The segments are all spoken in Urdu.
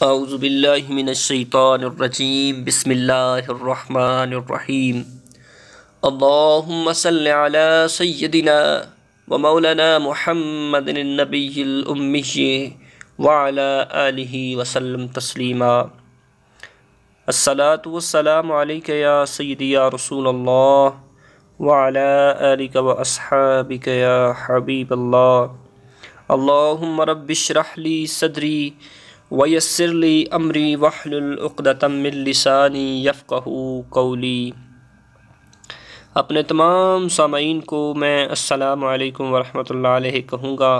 اعوذ باللہ من الشیطان الرجیم بسم اللہ الرحمن الرحیم اللہم صل علی سیدنا و مولانا محمد النبی الأمی وعلی آلہ وسلم تسلیما۔ الصلاة والسلام علیک یا سیدی یا رسول اللہ وعلی آلک و اصحابک یا حبیب اللہ۔ اللہم رب اشرح لی صدری ویسر لی امری واحلل عقدۃ من لسانی یفقہوا قولی۔ اپنے تمام سامعین کو میں السلام علیکم ورحمۃ اللہ علیہ کہوں گا،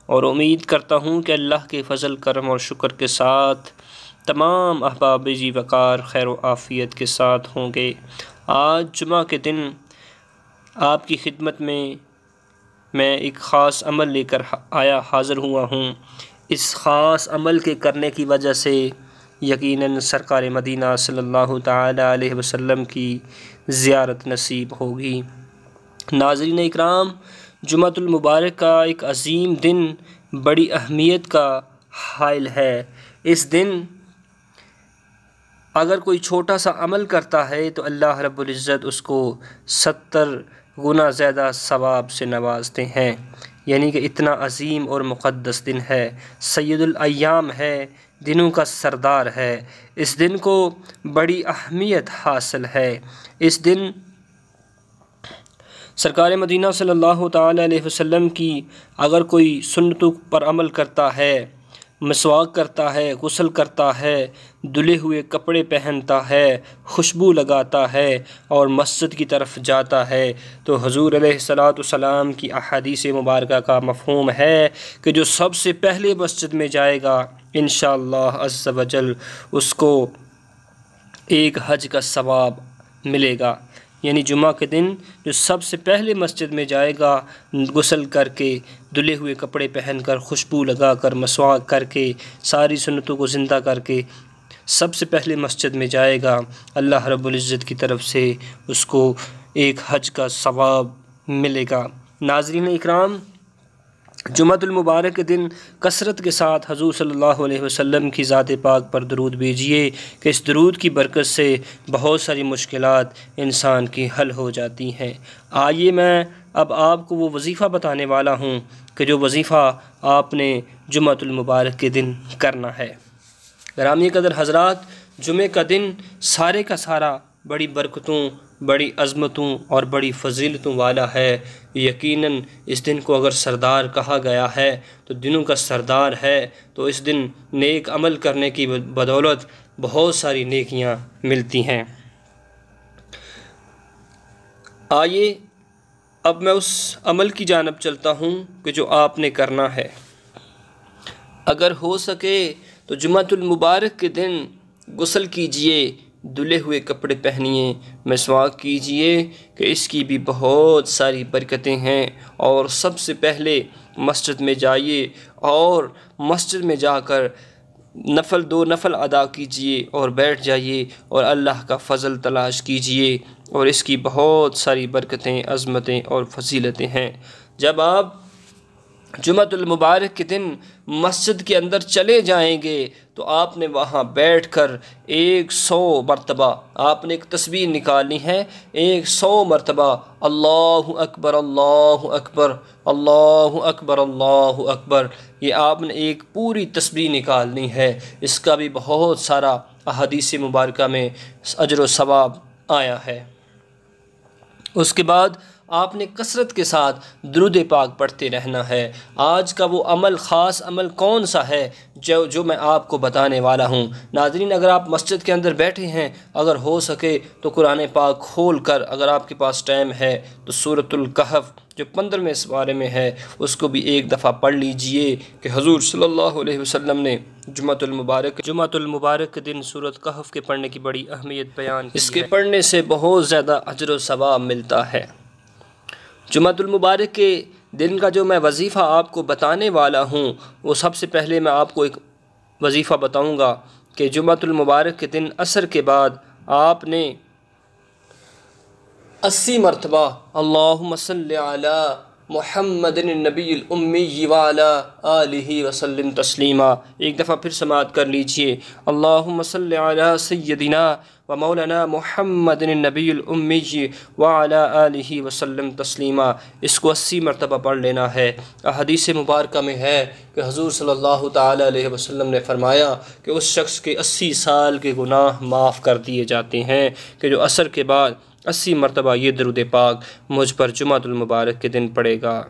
اور امید کرتا ہوں کہ اللہ کے فضل کرم اور شکر کے ساتھ تمام احباب ذی وقار خیر و عافیت کے ساتھ ہوں گے۔ آج جمعہ کے دن آپ کی خدمت میں ایک خاص عمل لے کر حاضر ہوا ہوں۔ اس خاص عمل کے کرنے کی وجہ سے یقیناً سرکار مدینہ صلی اللہ تعالی علیہ وسلم کی زیارت نصیب ہوگی۔ ناظرین اکرام، جمعۃ المبارک کا ایک عظیم دن بڑی اہمیت کا حائل ہے۔ اس دن اگر کوئی چھوٹا سا عمل کرتا ہے تو اللہ رب العزت اس کو 70 گنا زیادہ ثواب سے نوازتے ہیں، یعنی کہ اتنا عظیم اور مقدس دن ہے، سید الایام ہے، دنوں کا سردار ہے۔ اس دن کو بڑی اہمیت حاصل ہے۔ اس دن سرکار مدینہ صلی اللہ تعالی علیہ وسلم کی اگر کوئی سنتوں پر عمل کرتا ہے، مسواک کرتا ہے، غسل کرتا ہے، دھلے ہوئے کپڑے پہنتا ہے، خوشبو لگاتا ہے اور مسجد کی طرف جاتا ہے، تو حضور علیہ الصلاۃ والسلام کی احادیث مبارکہ کا مفہوم ہے کہ جو سب سے پہلے مسجد میں جائے گا انشاءاللہ عز و جل اس کو ایک حج کا ثواب ملے گا۔ یعنی جمعہ کے دن جو سب سے پہلے مسجد میں جائے گا، غسل کر کے، دھلے ہوئے کپڑے پہن کر، خوشبو لگا کر، مسواک کر کے، ساری سنتوں کو زندہ کر کے سب سے پہلے مسجد میں جائے گا، اللہ رب العزت کی طرف سے اس کو ایک حج کا ثواب ملے گا۔ ناظرین اکرام، جمعۃ المبارک کے دن کثرت کے ساتھ حضور صلی اللہ علیہ وسلم کی ذات پاک پر درود بھیجیے کہ اس درود کی برکت سے بہت ساری مشکلات انسان کی حل ہو جاتی ہیں۔ آئیے میں اب آپ کو وہ وظیفہ بتانے والا ہوں کہ جو وظیفہ آپ نے جمعۃ المبارک کے دن کرنا ہے۔ گرامی قدر حضرات، جمعہ کا دن سارے کا سارا بڑی برکتوں، بڑی عظمتوں اور بڑی فضیلتوں والا ہے۔ یقیناً اس دن کو اگر سردار کہا گیا ہے تو دنوں کا سردار ہے، تو اس دن نیک عمل کرنے کی بدولت بہت ساری نیکیاں ملتی ہیں۔ آئیے اب میں اس عمل کی جانب چلتا ہوں کہ جو آپ نے کرنا ہے۔ اگر ہو سکے تو جمعۃ المبارک کے دن غسل کیجئے، دھلے ہوئے کپڑے پہنیے، مسواک کیجئے کہ اس کی بھی بہت ساری برکتیں ہیں۔ اور سب سے پہلے مسجد میں جائیے اور مسجد میں جا کر دو نفل ادا کیجئے اور بیٹھ جائیے اور اللہ کا فضل تلاش کیجئے، اور اس کی بہت ساری برکتیں، عظمتیں اور فضیلتیں ہیں۔ جب آپ جمعۃ المبارک کے دن مسجد کے اندر چلے جائیں گے تو آپ نے وہاں بیٹھ کر 100 مرتبہ آپ نے ایک تسبیح نکالنی ہے، 100 مرتبہ اللہ اکبر اللہ اکبر اللہ اکبر اللہ اکبر، یہ آپ نے ایک پوری تسبیح نکالنی ہے۔ اس کا بھی بہت سارا احادیث مبارکہ میں اجر و ثواب آیا ہے۔ اس کے بعد آپ نے کثرت کے ساتھ درود پاک پڑھتے رہنا ہے۔ آج کا وہ عمل، خاص عمل کون سا ہے جو میں آپ کو بتانے والا ہوں؟ ناظرین، اگر آپ مسجد کے اندر بیٹھے ہیں، اگر ہو سکے تو قرآن پاک کھول کر، اگر آپ کے پاس ٹائم ہے تو سورۃ الکہف جو 15ویں سپارے میں ہے اس کو بھی ایک دفعہ پڑھ لیجئے کہ حضور صلی اللہ علیہ وسلم نے جمعۃ المبارک کے دن سورۃ کہف کے پڑھنے کی بڑی اہمیت بیان کی ہے۔ اس کے پڑھنے سے بہت زیادہ اجر و ثواب ملتا ہے۔ جمعۃ المبارک کے دن کا جو میں وظیفہ آپ کو بتانے والا ہوں، وہ سب سے پہلے میں آپ کو ایک وظیفہ بتاؤں گا کہ جمعۃ المبارک کے دن عصر کے بعد آپ نے 80 مرتبہ اللہم صلی علی محمد النبی الامی وعلی آلہ وسلم تسلیما۔ ایک دفعہ پھر سماعت کر لیجئے، اللہم صلی علی سیدنا و مولانا محمد النبی الامی وعلی آلہ وسلم تسلیما۔ اس کو 80 مرتبہ پڑھ لینا ہے۔ احادیث مبارکہ میں ہے کہ حضور صلی اللہ تعالیٰ علیہ وسلم نے فرمایا کہ اس شخص کے 80 سال کے گناہ معاف کر دیے جاتے ہیں کہ جو عصر کے بعد 80 مرتبہ یہ درود پاک مجھ پر جمعۃ المبارک کے دن پڑے گا۔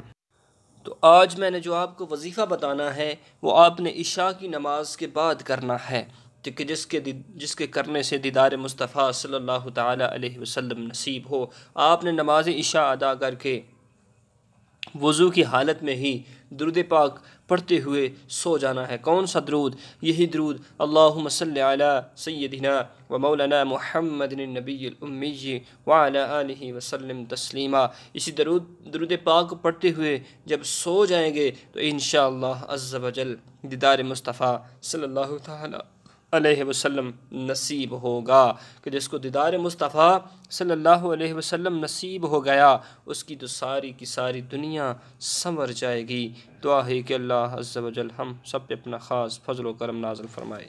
تو آج میں نے جو آپ کو وظیفہ بتانا ہے وہ آپ نے عشاء کی نماز کے بعد کرنا ہے، کہ جس کے کرنے سے دیدار مصطفیٰ صلی اللہ تعالیٰ علیہ وسلم نصیب ہو۔ آپ نے نماز عشاء ادا کر کے وضو کی حالت میں ہی درود پاک پڑھتے ہوئے سو جانا ہے۔ کون سا درود؟ یہی درود، اللہم صلی علی سیدنا و مولانا محمد النبی الامی وعلی آلہ وسلم تسلیما۔ اسی درود پاک پڑھتے ہوئے جب سو جائیں گے تو انشاءاللہ عز و جل دیدار مصطفیٰ صلی اللہ تعالی علیہ وسلم نصیب ہوگا، کہ جس کو دیدار مصطفیٰ صلی اللہ علیہ وسلم نصیب ہو گیا اس کی تو ساری کی ساری دنیا سنور جائے گی۔ دعا ہے کہ اللہ عز و جل ہم سب پہ اپنا خاص فضل و کرم نازل فرمائے۔